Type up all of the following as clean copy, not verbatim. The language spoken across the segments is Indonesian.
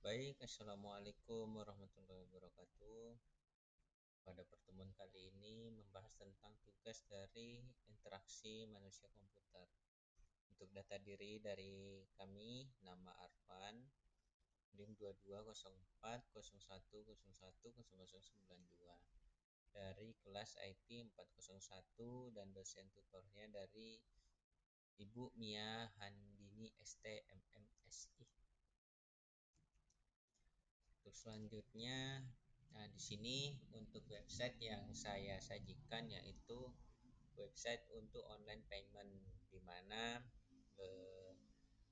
Baik, Assalamualaikum warahmatullahi wabarakatuh. Pada pertemuan kali ini membahas tentang tugas dari interaksi manusia komputer. Untuk data diri dari kami, nama Arfan, NIM 220401010092 dari kelas IT 401 dan dosen tutornya dari Ibu Mia Handini ST MMSI. Untuk selanjutnya, nah di sini untuk website yang saya sajikan yaitu website untuk online payment di mana eh,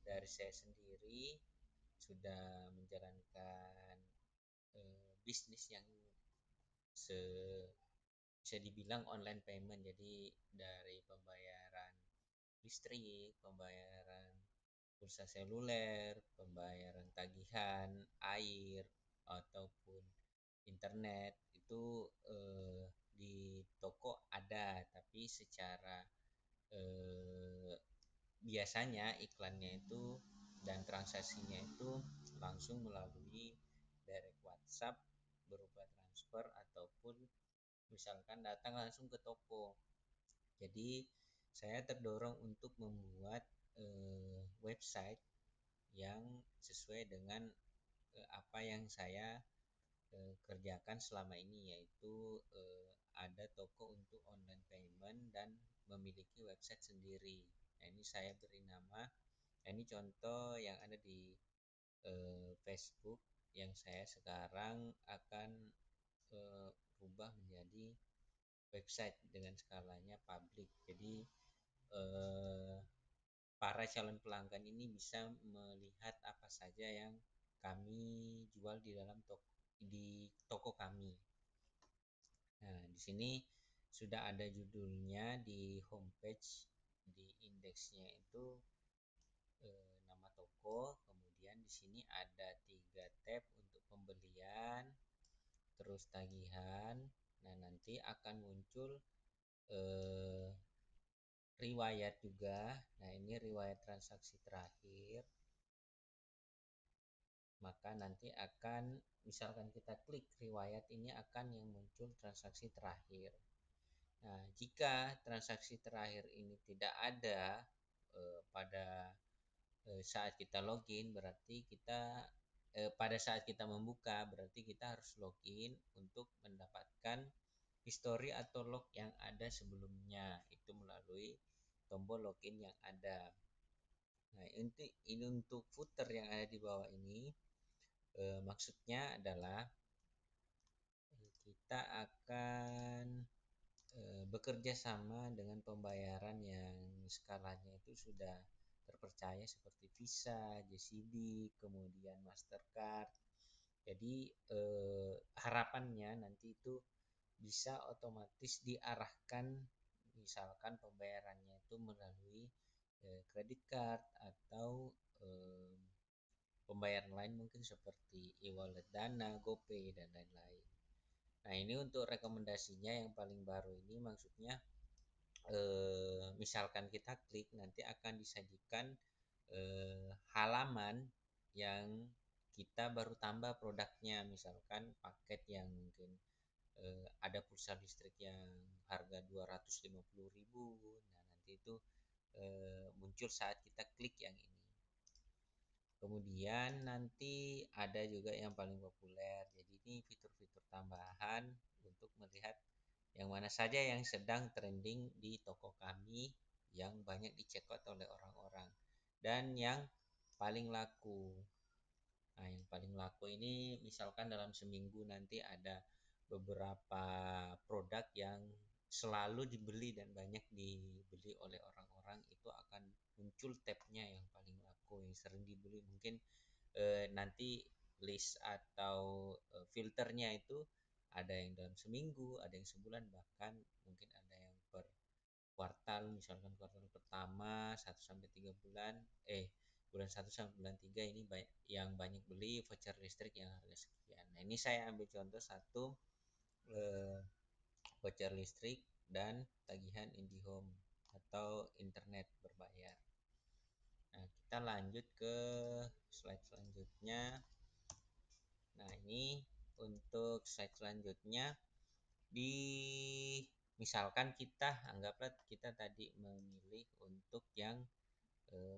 dari saya sendiri sudah menjalankan bisnis yang bisa dibilang online payment. Jadi dari pembayaran listrik, pembayaran pulsa seluler, pembayaran tagihan air ataupun internet itu di toko ada, tapi secara eh, biasanya iklannya itu dan transaksinya itu langsung melalui direct WhatsApp berupa transfer ataupun misalkan datang langsung ke toko. Jadi saya terdorong untuk membuat website yang sesuai dengan apa yang saya kerjakan selama ini, yaitu ada toko untuk online payment dan memiliki website sendiri. Nah, ini saya beri nama. Nah, ini contoh yang ada di Facebook yang saya sekarang akan rubah menjadi website dengan skalanya publik. Jadi eh, para calon pelanggan ini bisa melihat apa saja yang kami jual di dalam toko kami. Nah, di sini sudah ada judulnya di homepage, di indeksnya itu nama toko. Kemudian di sini ada 3 tab untuk pembelian, terus tagihan. Nah, nanti akan muncul eh, riwayat juga. Nah, ini riwayat transaksi terakhir. Maka nanti akan misalkan kita klik riwayat ini akan yang muncul transaksi terakhir. Nah, jika transaksi terakhir ini tidak ada pada saat kita login, berarti kita pada saat kita membuka berarti kita harus login untuk mendapatkan histori atau log yang ada sebelumnya itu melalui tombol login yang ada. Nah, ini untuk footer yang ada di bawah ini maksudnya adalah kita akan bekerja sama dengan pembayaran yang skalanya itu sudah terpercaya seperti Visa, JCB, kemudian Mastercard. Jadi harapannya nanti itu bisa otomatis diarahkan, misalkan pembayarannya itu melalui credit card atau pembayaran lain mungkin seperti e-wallet Dana, GoPay dan lain-lain. Nah, ini untuk rekomendasinya yang paling baru ini maksudnya misalkan kita klik nanti akan disajikan halaman yang kita baru tambah produknya, misalkan paket yang mungkin ada pulsa listrik yang harga 250.000. Nah, nanti itu muncul saat kita klik yang ini. Kemudian nanti ada juga yang paling populer. Jadi ini fitur-fitur tambahan untuk melihat yang mana saja yang sedang trending di toko kami yang banyak dicekot oleh orang-orang dan yang paling laku. Nah, yang paling laku ini misalkan dalam seminggu nanti ada beberapa produk yang selalu dibeli dan banyak dibeli oleh orang-orang, itu akan muncul tabnya yang paling laku yang sering dibeli. Mungkin nanti list atau filternya itu ada yang dalam seminggu, ada yang sebulan, bahkan mungkin ada yang per kuartal, misalkan kuartal pertama 1 sampai 3 bulan, bulan 1 sampai bulan 3 ini yang banyak beli voucher listrik yang harga sekian. Nah, ini saya ambil contoh satu eh, voucher listrik dan tagihan IndiHome atau internet berbayar. Nah, kita lanjut ke slide selanjutnya. Nah, ini untuk slide selanjutnya di misalkan kita anggaplah kita tadi memilih untuk yang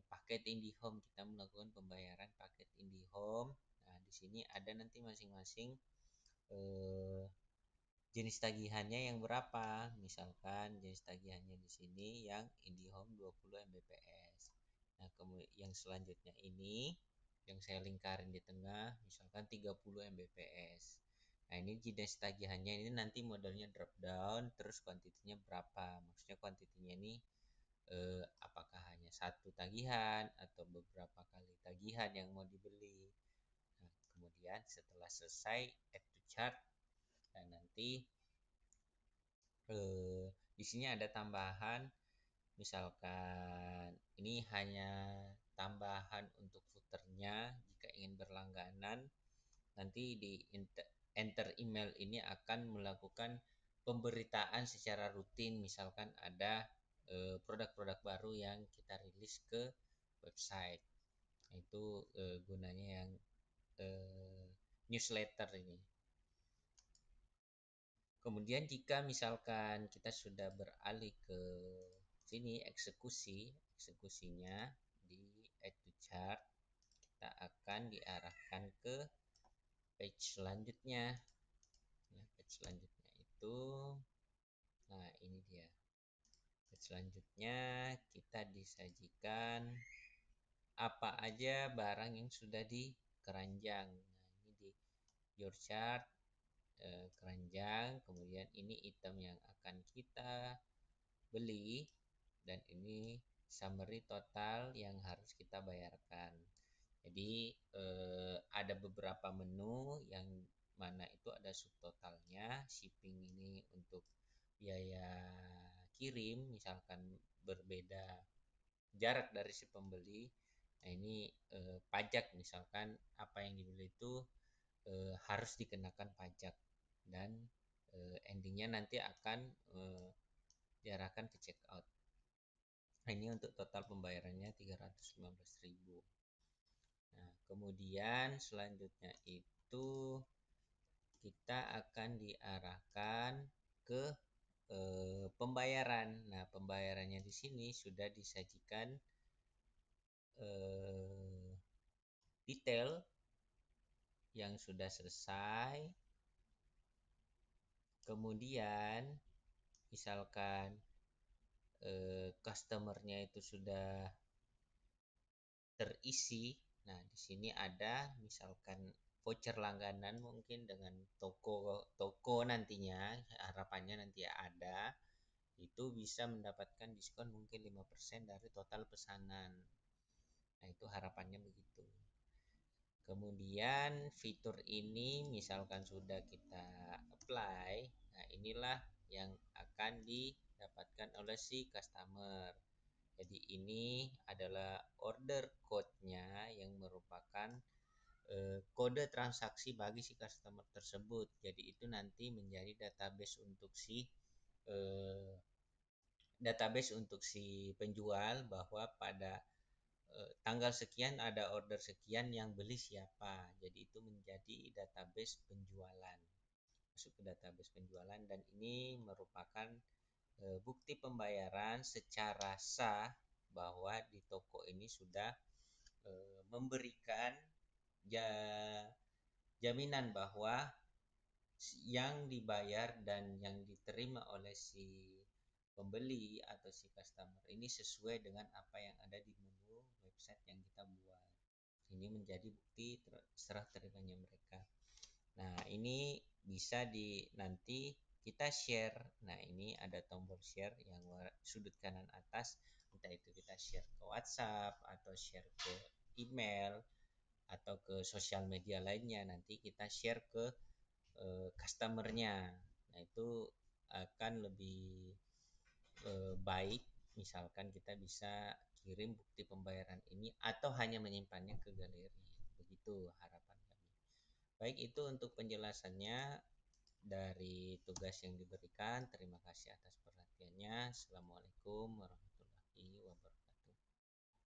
paket IndiHome, kita melakukan pembayaran paket IndiHome. Nah, di sini ada nanti masing-masing eh, jenis tagihannya yang berapa. Misalkan jenis tagihannya di sini yang IndiHome 20 Mbps. Nah, kemudian yang selanjutnya ini yang saya lingkarin di tengah misalkan 30 Mbps. Nah, ini jenis tagihannya ini nanti modelnya drop down terus kuantitinya berapa. Maksudnya kuantitinya ini apakah hanya satu tagihan atau beberapa kali tagihan yang mau dibeli. Nah, kemudian setelah selesai add to chart dan nanti di sini ada tambahan, misalkan ini hanya tambahan untuk footernya. Jika ingin berlangganan, nanti di enter email ini akan melakukan pemberitaan secara rutin. Misalkan ada produk-produk baru yang kita rilis ke website. Itu gunanya yang eh, newsletter ini. Kemudian jika misalkan kita sudah beralih ke sini eksekusinya di add to chart, kita akan diarahkan ke page selanjutnya. Ya, page selanjutnya itu, nah ini dia. Page selanjutnya kita disajikan apa aja barang yang sudah di keranjang. Nah, ini di your chart keranjang, kemudian ini item yang akan kita beli dan ini summary total yang harus kita bayarkan. Jadi ada beberapa menu yang mana itu ada subtotalnya. Shipping ini untuk biaya kirim, misalkan berbeda jarak dari si pembeli. Nah, ini pajak, misalkan apa yang dibeli itu harus dikenakan pajak dan endingnya nanti akan diarahkan ke check out. Nah, ini untuk total pembayarannya 315.000. Nah, kemudian selanjutnya itu kita akan diarahkan ke pembayaran. Nah, pembayarannya di sini sudah disajikan detail yang sudah selesai. Kemudian misalkan customernya itu sudah terisi. Nah, di sini ada misalkan voucher langganan mungkin dengan toko nantinya, harapannya nanti ada itu bisa mendapatkan diskon mungkin 5% dari total pesanan. Nah, itu harapannya begitu. Kemudian fitur ini misalkan sudah kita apply, nah inilah yang akan didapatkan oleh si customer. Jadi ini adalah order code-nya yang merupakan kode transaksi bagi si customer tersebut. Jadi itu nanti menjadi eh, database untuk si penjual bahwa pada tanggal sekian ada order sekian yang beli siapa. Jadi itu menjadi database penjualan. Masuk ke database penjualan dan ini merupakan bukti pembayaran secara sah bahwa di toko ini sudah memberikan jaminan bahwa yang dibayar dan yang diterima oleh si pembeli atau si customer ini sesuai dengan apa yang ada di menu website yang kita buat. Ini menjadi bukti serah terimanya mereka. Nah, ini bisa di nanti kita share. Nah, ini ada tombol share yang sudut kanan atas. Entah itu kita share ke WhatsApp atau share ke email atau ke sosial media lainnya. Nanti kita share ke customernya. Nah, itu akan lebih baik. Misalkan kita bisa kirim bukti pembayaran ini atau hanya menyimpannya ke galeri. Begitu harapan kami. Baik, itu untuk penjelasannya dari tugas yang diberikan. Terima kasih atas perhatiannya. Assalamualaikum warahmatullahi wabarakatuh.